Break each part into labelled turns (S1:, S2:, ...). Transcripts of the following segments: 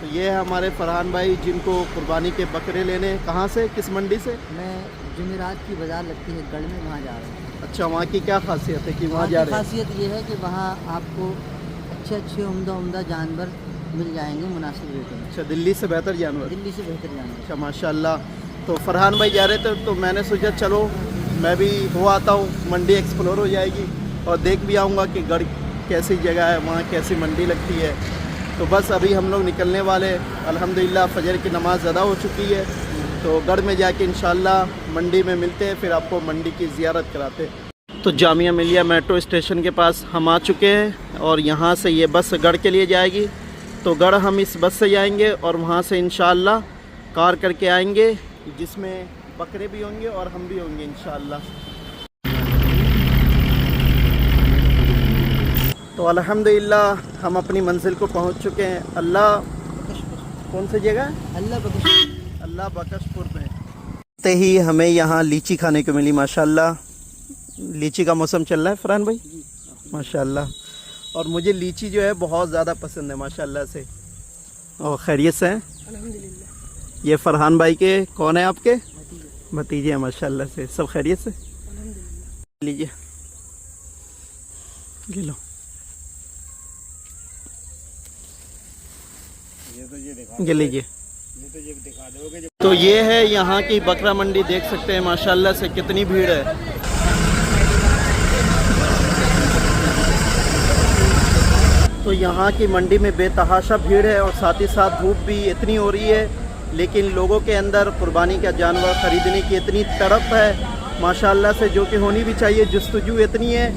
S1: تو یہ ہے ہمارے فرحان بھائی جن کو قربانی کے بکرے لینے، کہاں سے، کس منڈی سے؟
S2: میں جمعرات کی بازار لگتی ہے گڑھ میں، وہاں جا رہا ہوں۔
S1: اچھا، وہاں کی کیا خاصیت ہے کہ وہاں
S2: وہاں
S1: جا
S2: کی
S1: رہے ہیں؟
S2: خاصیت یہ ہے کہ وہاں آپ کو اچھے عمدہ جانور مل جائیں گے مناسب ریٹوں میں۔
S1: اچھا، دلی سے بہتر جانور؟
S2: دلی سے بہتر جانور۔
S1: اچھا، ماشاء اللہ۔ تو فرحان بھائی جا رہے تھے تو میں نے سوچا چلو میں بھی ہو آتا ہوں، منڈی ایکسپلور ہو جائے گی اور دیکھ بھی آؤں گا کہ گڑھ کیسی جگہ ہے، وہاں کیسی منڈی لگتی ہے۔ تو بس ابھی ہم لوگ نکلنے والے، الحمدللہ فجر کی نماز ادا ہو چکی ہے، تو گڑھ میں جا کے انشاءاللہ منڈی میں ملتے ہیں، پھر آپ کو منڈی کی زیارت کراتے ہیں۔ تو جامعہ ملیہ میٹرو اسٹیشن کے پاس ہم آ چکے ہیں اور یہاں سے یہ بس گڑھ کے لیے جائے گی، تو گڑھ ہم اس بس سے جائیں گے اور وہاں سے انشاءاللہ کار کر کے آئیں گے جس میں بکرے بھی ہوں گے اور ہم بھی ہوں گے انشاءاللہ۔ تو الحمدللہ ہم اپنی منزل کو پہنچ چکے ہیں۔ اللہ کون سی جگہ ہے؟ اللہ بکش پور میں۔ ہی ہمیں یہاں لیچی کھانے کو ملی، ماشاءاللہ لیچی کا موسم چل رہا ہے فرحان بھائی، ماشاءاللہ، اور مجھے لیچی جو ہے بہت زیادہ پسند ہے ماشاءاللہ سے۔ اور خیریت سے ہیں؟
S2: الحمدللہ۔
S1: یہ فرحان بھائی کے کون ہیں آپ کے؟ بھتیجے ہیں ماشاءاللہ سے، سب خیریت سے؟
S2: الحمدللہ۔
S1: لیجیے گلو۔ لیجیے۔ تو یہ ہے یہاں کی بکرا منڈی، دیکھ سکتے ہیں ماشاءاللہ سے کتنی بھیڑ ہے۔ تو یہاں کی منڈی میں بے تحاشا بھیڑ ہے اور ساتھ ہی ساتھ دھوپ بھی اتنی ہو رہی ہے، لیکن لوگوں کے اندر قربانی کا جانور خریدنے کی اتنی تڑپ ہے ماشاءاللہ سے، جو کہ ہونی بھی چاہیے، جستجو اتنی ہے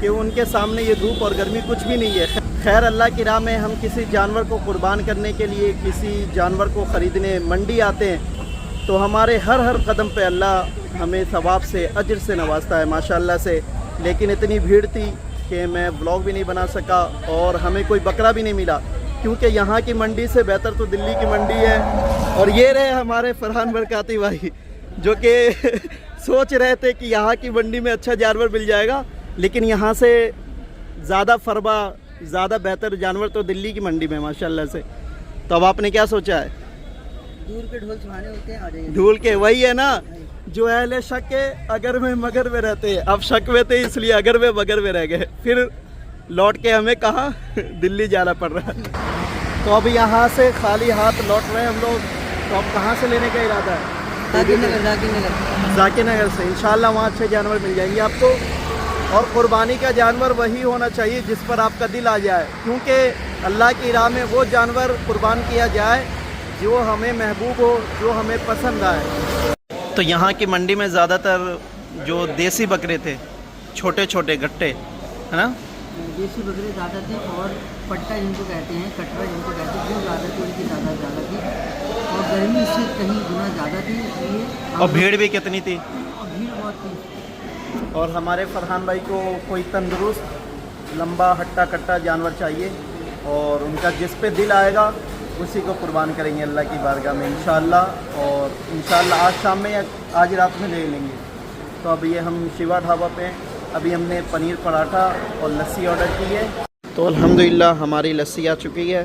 S1: کہ ان کے سامنے یہ دھوپ اور گرمی کچھ بھی نہیں ہے۔ خیر اللہ کی راہ میں ہم کسی جانور کو قربان کرنے کے لیے، کسی جانور کو خریدنے منڈی آتے ہیں تو ہمارے ہر قدم پہ اللہ ہمیں ثواب سے، اجر سے نوازتا ہے ماشاءاللہ سے، لیکن اتنی بھیڑ تھی کہ میں ولاگ بھی نہیں بنا سکا اور ہمیں کوئی بکرا بھی نہیں ملا، کیونکہ یہاں کی منڈی سے بہتر تو دلی کی منڈی ہے۔ اور یہ رہے ہمارے فرحان برکاتی بھائی جو کہ سوچ رہے تھے کہ یہاں کی منڈی میں اچھا جانور مل جائے گا، لیکن یہاں سے زیادہ فربا، زیادہ بہتر جانور تو دلی کی منڈی میں ماشاءاللہ سے۔ تو اب آپ نے کیا سوچا ہے؟
S2: دور کے ڈھول سہانے ہوتے ہیں، آ جائیے۔
S1: ڈھول کے، وہی ہے نا جو اہل شک کے اگر میں مگر میں رہتے ہیں، اب شک میں تھے اس لیے اگر میں مگر میں رہ گئے، پھر لوٹ کے ہمیں کہاں دلی جانا پڑ رہا ہے۔ تو اب یہاں سے خالی ہاتھ لوٹ رہے ہیں ہم لوگ، تو اب کہاں سے لینے کا ارادہ ہے؟ ذاکر نگر سے۔ انشاءاللہ وہاں اچھے جانور مل جائیں گے آپ کو، اور قربانی کا جانور وہی ہونا چاہیے جس پر آپ کا دل آ جائے، کیونکہ اللہ کی راہ میں وہ جانور قربان کیا جائے جو ہمیں محبوب ہو، جو ہمیں پسند آئے۔ تو یہاں کی منڈی میں زیادہ تر جو دیسی بکرے تھے، چھوٹے چھوٹے گٹے، ہے نا،
S2: دیسی بکرے زیادہ تھے، اور پٹا جن کو کہتے ہیں، کٹرا جن کو کہتے ہیں، وہ زیادہ تھی، ان کی تعداد زیادہ تھی، اور گرمی سے کہیں گنا زیادہ تھی، اس لیے
S1: اور بھیڑ بھی کتنی تھی،
S2: اور بھیڑ بہت تھی۔
S1: اور ہمارے فرحان بھائی کو کوئی تندرست لمبا ہٹا کٹا جانور چاہیے، اور ان کا جس پہ دل آئے گا اسی کو قربان کریں گے اللہ کی بارگاہ میں انشاءاللہ، اور انشاءاللہ آج شام میں یا آج رات میں لے لیں گے۔ تو اب یہ ہم شیوا ڈھابا پہ ہیں، ابھی ہم نے پنیر پراٹھا اور لسی آرڈر کی ہے، تو الحمدللہ ہماری لسی آ چکی ہے۔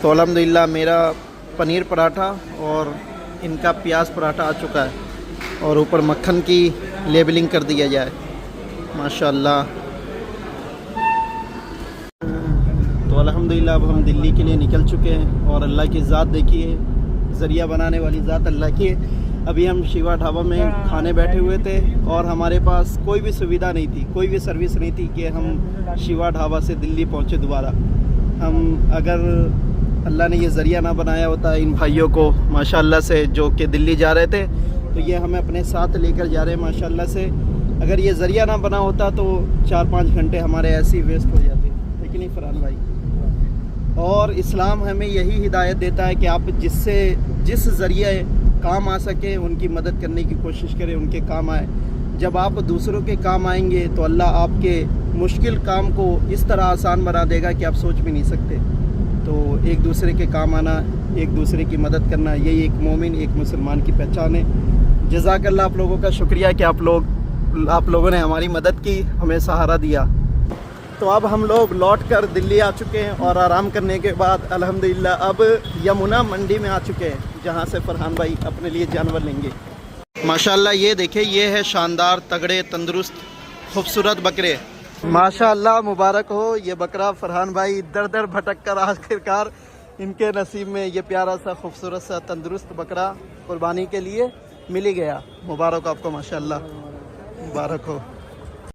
S1: تو الحمدللہ میرا پنیر پراٹھا اور ان کا پیاز پراٹھا آ چکا ہے، اور اوپر مکھن کی لیبلنگ کر دیا جائے ماشاءاللہ۔ تو الحمدللہ اب ہم دلی کے لیے نکل چکے ہیں، اور اللہ کی ذات دیکھیے، ذریعہ بنانے والی ذات اللہ کی ہے۔ ابھی ہم شیوا ڈھابا میں کھانے بیٹھے ہوئے تھے، اور ہمارے پاس کوئی بھی سویدھا نہیں تھی، کوئی بھی سروس نہیں تھی کہ ہم شیوا ڈھابا سے دلی پہنچے دوبارہ۔ ہم اگر اللہ نے یہ ذریعہ نہ بنایا ہوتا ان بھائیوں کو ماشاءاللہ سے جو کہ دلی جا رہے تھے، تو یہ ہمیں اپنے ساتھ لے کر جا رہے ہیں ماشاءاللہ سے۔ اگر یہ ذریعہ نہ بنا ہوتا تو 4-5 گھنٹے ہمارے ایسے ہی ویسٹ ہو جاتے، لیکن نہیں فرحان بھائی؟ اور اسلام ہمیں یہی ہدایت دیتا ہے کہ آپ جس ذریعے کام آ سکے ان کی مدد کرنے کی کوشش کریں، ان کے کام آئے۔ جب آپ دوسروں کے کام آئیں گے تو اللہ آپ کے مشکل کام کو اس طرح آسان بنا دے گا کہ آپ سوچ بھی نہیں سکتے۔ تو ایک دوسرے کے کام آنا، ایک دوسرے کی مدد کرنا، یہی ایک مومن، ایک مسلمان کی پہچان ہے۔ جزاک اللہ آپ لوگوں کا شکریہ کہ آپ لوگوں نے ہماری مدد کی، ہمیں سہارا دیا۔ تو اب ہم لوگ لوٹ کر دلی آ چکے ہیں اور آرام کرنے کے بعد الحمدللہ اب یمنا منڈی میں آ چکے ہیں جہاں سے فرحان بھائی اپنے لیے جانور لیں گے۔ ماشاءاللہ یہ دیکھیں، یہ ہے شاندار تگڑے تندرست خوبصورت بکرے۔ ماشاءاللہ مبارک ہو، یہ بکرا فرحان بھائی در در بھٹک کر آخرکار ان کے نصیب میں یہ پیارا سا خوبصورت سا تندرست بکرا قربانی کے لیے مل ہی گیا۔ مبارک ہو آپ کو، ماشاءاللہ مبارک ہو۔